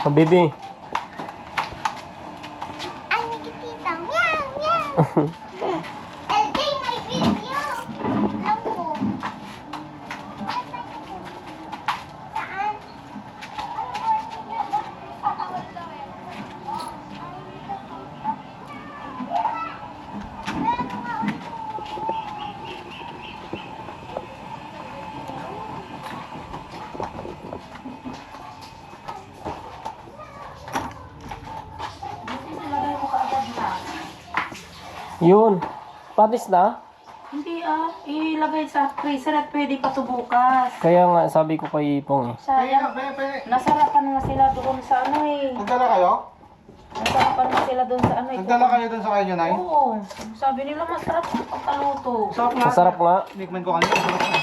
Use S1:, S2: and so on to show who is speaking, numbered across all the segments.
S1: Oh, baby.
S2: Ay, nakikita. Meow, meow. LJ, may video. Lang po. Saan?
S1: Yun. Panis na?
S3: Hindi ilagay sa freezer at pwede pa ito bukas.
S1: Kaya nga, sabi ko kay Ipong eh.
S3: Sayang, nasarapan nga sila doon sa ano eh.
S4: Nagdala kayo?
S3: Nasarapan nga sila doon sa ano eh.
S4: Nagdala kayo dun sa kanya, Nay?
S3: Oo, sabi nila masarap ang pagkaluto.
S4: Sarap nga.
S1: Masarap nga.
S4: Tikman ko kanina. Masarap nga.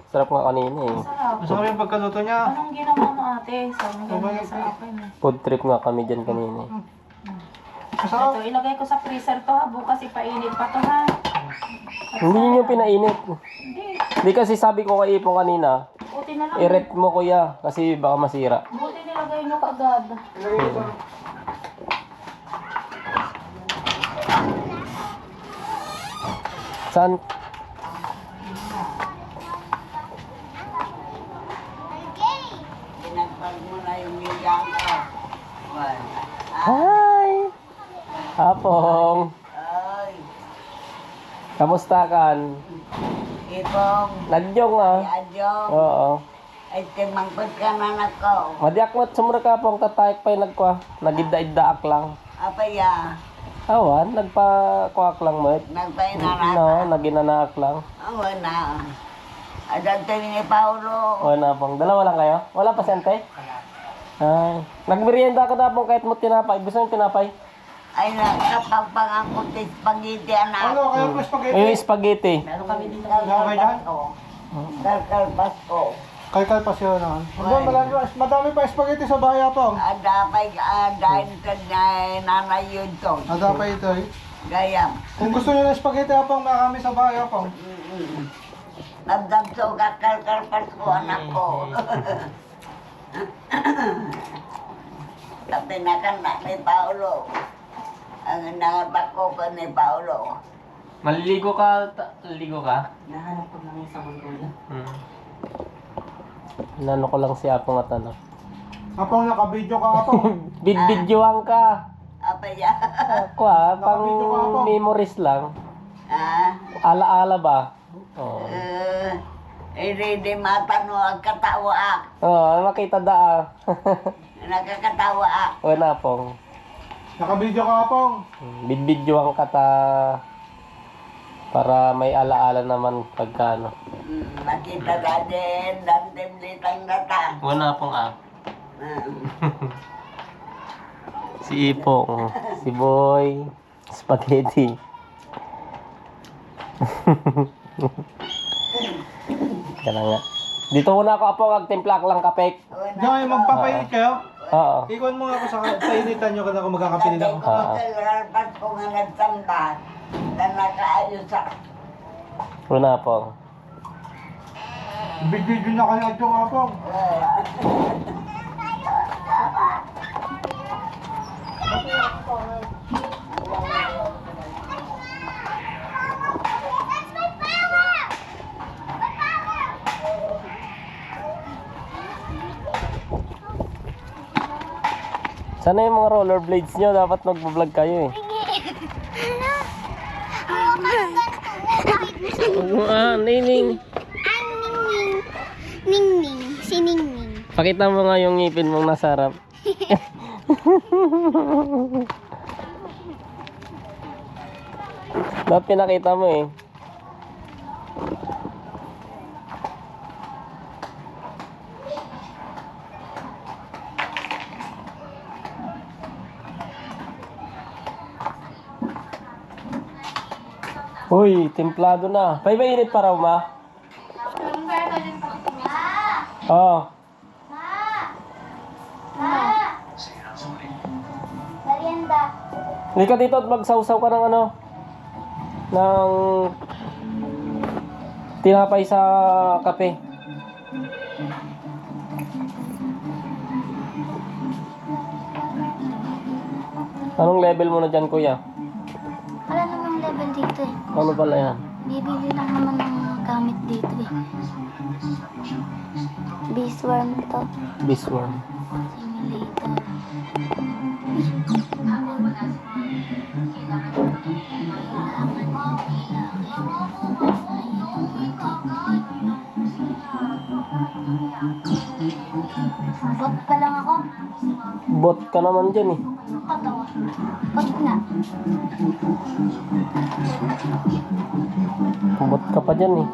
S1: Sarap nga kanina eh.
S3: Masarap.
S4: Masarap yung pagkaluto niya.
S3: Anong ginawa mo ate? Sabi niya sa akin eh.
S1: Food trip nga kami dyan kanina eh.
S4: Masarap.
S3: Ito, ilagay ko sa freezer to ha. Bukas ipainit pa to ha.
S1: Hindi nyo pinainit.
S3: Hindi.
S1: Hindi kasi sabi ko kay Ipong kanina,
S3: Buti na lang.
S1: i-rep mo kuya kasi baka masira.
S3: Buti nilagay nyo kaagad.
S4: Ilagay ko sa...
S1: Saan?
S5: Pinagpag mo na yung midang ko.
S1: Hi! Apong!
S5: Ay,
S1: Kamusta kan?
S5: itong
S1: Nagyong ah.
S5: yadyo.
S1: Oo.
S5: Ay, timangkot ka na nako.
S1: Madiak mo sumura ka pong tatayik pa yung nagkwa. Nagidda-iddaak lang.
S5: Apaya,
S1: Awan, nagpa-kuak lang mo.
S5: nagpainarata.
S1: No, naginanaak lang.
S5: Ang wala. Adan tayo ni Paulo.
S1: Wala pong. Dalawa lang kayo? Wala pa sente? Ay. Nagmerienda ka na pong kahit mo tinapay. Gusto mo tinapay?
S5: Ay, nakapagpangangkot ng spaghetti anak.
S4: Ano, kaya po spaghetti?
S1: Yung spaghetti.
S3: Meron kami dito.
S4: Okay dyan?
S5: Kalkalpas ko.
S4: Kalkalpas yun naman. Madami pa spaghetti sa bahay po.
S5: Adapay, dahil ka na nanay yun to.
S4: Ada pa ito eh.
S5: Gayam.
S4: Kung gusto niyo ng spaghetti apong, marami sa bahay apong.
S5: Nagdamso kakalkalpas ko anak ko. Tapi nakanda ni Paulo. Ang nangatak ko ka ni Paulo.
S1: Maliligo ka? Maliligo ka?
S3: Nahanap ko lang yung sabon ko yun.
S1: Inano ko lang si Apong at ano.
S4: Apong, naka-video ka apong.
S1: Bid-videoan ka.
S5: Apaya.
S1: Ako ah, pang
S4: Nakabidyo ka, Apong.
S1: memories lang.
S5: Ah,
S1: Ala-ala ba? Oo.
S5: hindi mata no ang katawa.
S1: Oo, makita da ah.
S5: Nakakatawa.
S1: Wala pong.
S4: Naka-video ka apong.
S1: Bid-videoan ka ta para may ala-ala naman pagka ano.
S5: Nakita na din, dandim litang data.
S1: Wala pong ah. Si Ipong, si Boy, spaghetti. Kaya nga. Dito muna ako Apong, agtimplak lang kapek.
S4: Diyan kayo magpapainit kayo?
S1: Oo.
S4: Ikon mo nga ako sa painitan nyo kasi ako magkakapinit ako.
S5: Kalkalpas ko nga nagtanda. Na nakaayos sa...
S1: Wala Apong.
S4: Big-video na kayo at yung apong.
S2: That's my power! My power!
S1: Sana yung mga rollerblades nyo, dapat mag-vlog kayo eh. Nining.
S2: Ningning. Si Ningning.
S1: Pakita mo nga yung ngipin mong nasa harap. Dapat pinakita mo eh. Uy, templado na. Pay mainit pa raw, ma? Oo.
S2: Merienda.
S1: Hindi ka dito at magsawsaw ka ng ano? Ng tinapay sa kape. Anong level mo na dyan, kuya?
S2: Wala namang level dito eh.
S1: Ano pala yan?
S2: Bibili lang naman ng gamit dito eh. Beesworm to.
S1: Bisworm.
S2: Simulator. Bot pa lang ako.
S1: Bot ka naman dyan eh.
S2: Patawa. Bot na.
S1: Bot ka pa dyan eh.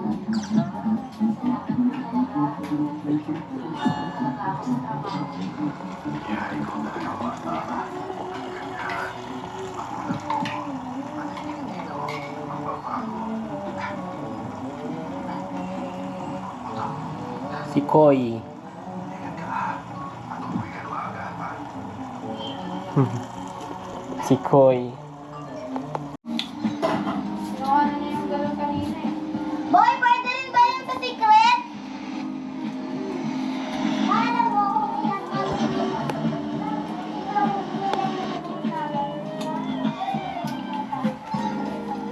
S1: Si Koy. Si Koy.
S2: Boy, pwede rin ba yung sa secret? Alam mo,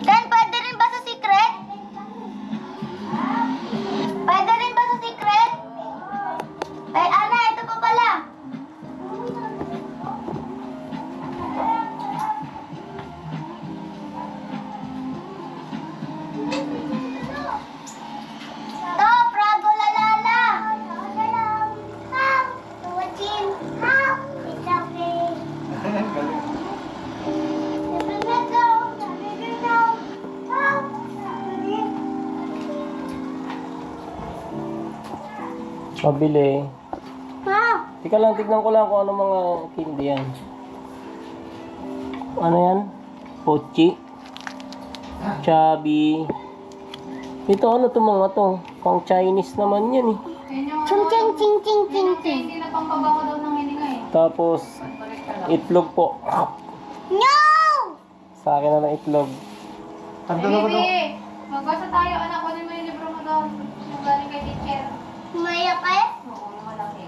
S2: Ken, pwede rin ba sa secret? Pwede rin ba sa secret? Ay, Ana, ito pa pala. To, Prago Lalala. Tuwajin. Itabi.
S1: Mabili.
S2: Ma,
S1: Tika lang, tignan ko lang kung ano mga candy yan. Ano yan? Pochi. Chubby. Ito ano to mga to? Pang Chinese naman yan eh.
S2: chung ching ching ching ching ching.
S3: Hindi na pampabaho daw ng hininga eh.
S1: Tapos, itlog po.
S2: No!
S1: Sa akin na ng itlog.
S4: Tanda na ba ito?
S3: Baby, magbasa tayo anak. Kunin mo yung libro mo doon. Yung galing kay teacher.
S2: Maya kayo?
S3: Oo, yung malaki.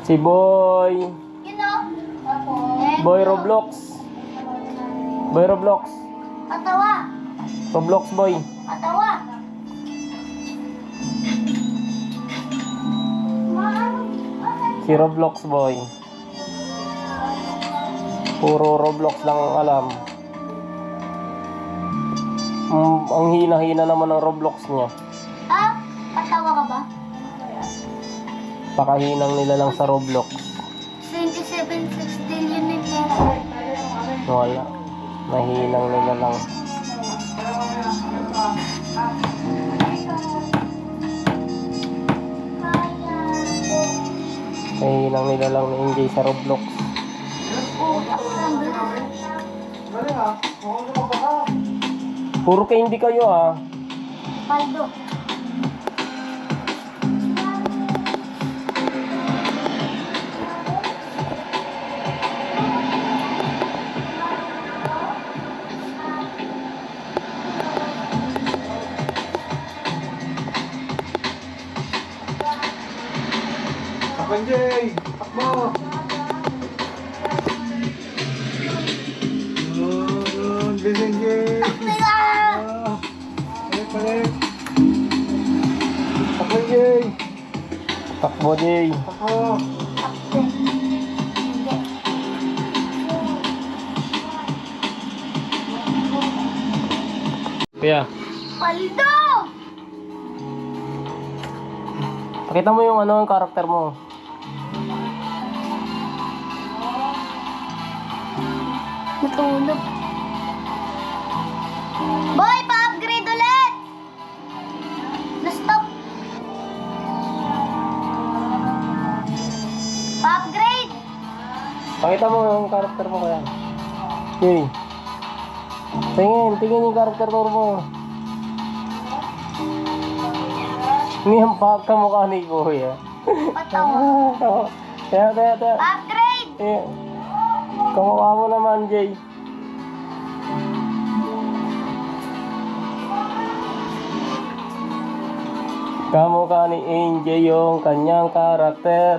S1: Si Boy.
S2: You know?
S3: Tapos,
S1: Boy Roblox. Boy Roblox.
S2: Patawa.
S1: Roblox boy.
S2: Patawa.
S1: Si Roblox boy. Puro Roblox lang ang alam. Ang hina-hina naman ng Roblox niya.
S2: Ah, patawa ka ba?
S1: Pakahinang nila lang sa Roblox.
S2: 27.6 billion in peso.
S1: Wala. Mahinang nila lang. Mahinang nila lang na-enjoy sa Roblox.
S4: Dali ah. Mukhang lumabasa.
S1: Puro candy kayo ah.
S2: Paldo.
S4: Takpan, Jay. Takbo. Gising, Jay. Ah. Balik. Takbo, Jay.
S1: Takbo Jay.
S4: Takbo.
S1: Kuya,
S2: Paldo!
S1: pakita mo yung ano, yung karakter mo.
S2: Natulog. Boy, pa-upgrade ulit! Na-stop. Pa-upgrade!
S1: Pakita mo yung karakter mo kuya. Okay. Tingin yung karakter mo. Ngayon pa kamukha ni Kuya.
S2: Patawa.
S1: Kaya.
S2: Upgrade!
S1: Eh, kamukha mo naman, Jay. Kamukha ni Angel yung kanyang karakter.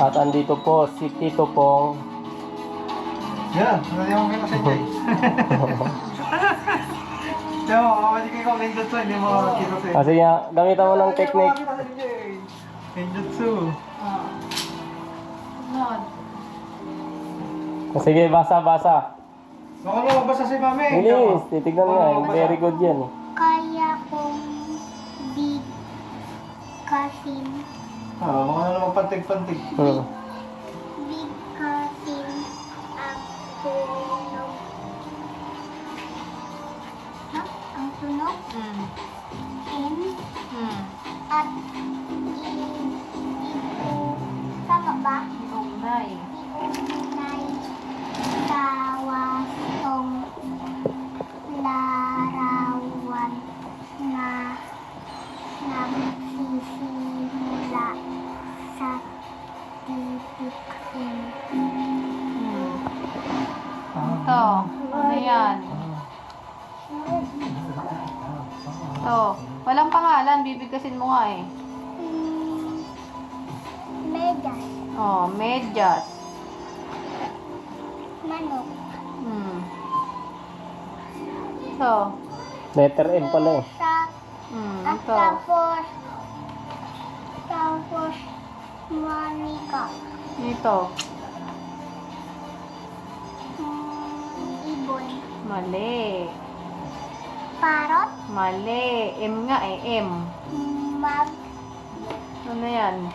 S1: At andito po si Tito Pong.
S4: Yan, hindi mo kita sa Jay. Tiyo, hindi kayo Kenjutsu, hindi mo kita sa
S1: Kasi nga, gamitan mo ng technique.
S4: Kenjutsu.
S3: Nod.
S1: Sige, basa.
S4: Baka lumabas si Mami.
S1: Bilis, titignan nga. Very good yan.
S2: Kaya kong bigkasin.
S4: Baka naman pantig-pantig.
S2: Bigkasin ang tunog. Ha? Ang tunog? In at tama ba?
S3: Iungnay.
S2: Iunay sa wastong larawan na nagsisimula sa titik in.
S3: Ito. Ano yan? Ito. Walang pangalan. Bibigkasin mo nga eh.
S2: Medas.
S3: Oh, medyas.
S2: Manok.
S3: Ito.
S1: Letter M pala eh.
S2: At
S3: Ito.
S2: tapos manika.
S3: Ito.
S2: Ibon.
S3: Mali.
S2: Parot.
S3: Mali. M nga eh. M.
S2: Mag.
S3: Ano yan?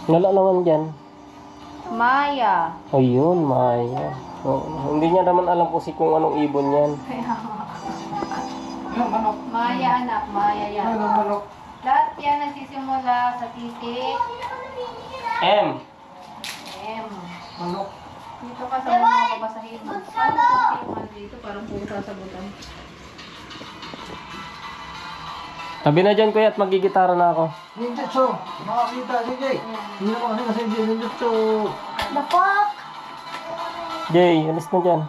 S1: Wala naman dyan.
S3: Maya.
S1: Ayun, Maya. Hindi niya naman alam po kung anong ibon yan.
S4: Ano, manok?
S3: Maya anak. Maya yan.
S4: Ano, manok?
S3: Lahat yan nagsisimula sa titik
S1: M.
S3: M.
S4: Manok.
S3: Dito ka sa mga babasahin mo. Paano konti dito? Parang puro sasagutan.
S1: Tabi na dyan, kuya, at magigitara na ako.
S4: Ninjutsu. Makakita si Jay. Hindi naman kasi kasi Jay ninjutsu.
S2: The fuck?
S1: Jay, alis na dyan.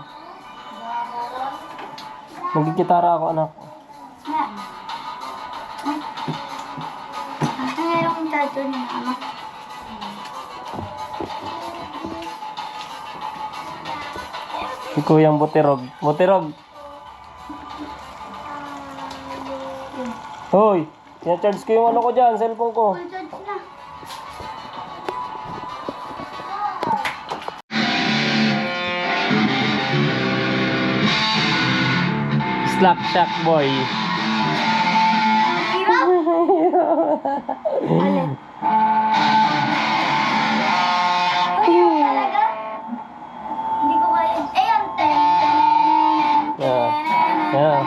S1: Magigitara ako, anak.
S2: Meron kong tattoo ni mama.
S1: Si Kuyang Butirog. Butirog! Hoy! Ina-charge ko yung ano ko dyan, cellphone ko.
S2: Full charge na.
S1: Slap Shack Boy.
S2: Hirap? Alin? Hirap talaga? Hindi ko kaya. Ayun.
S1: Yeah. Yeah.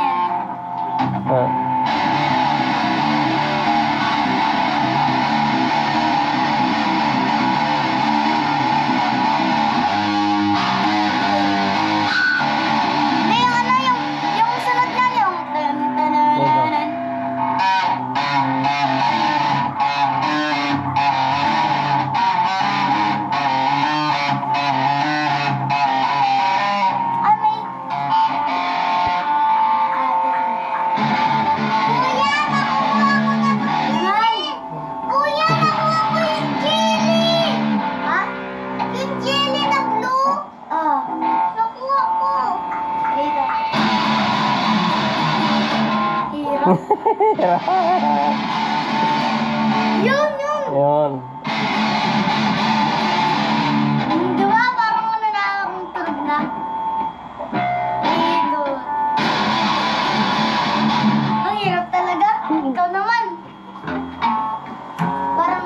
S1: Ah.
S2: Hindi, yung ano, yung sunod na yung may... Kuya, nakuha ko yung jelly! Ha? Yung jelly na blue? Oo. Nakuha ko. Hirap. Yun!
S1: Yun.
S2: Di ba? Parang ano na akong tulog na. Ito. Ang hirap talaga. Ikaw naman. Parang...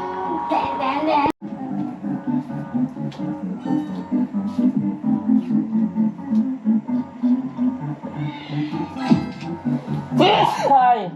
S1: Hi!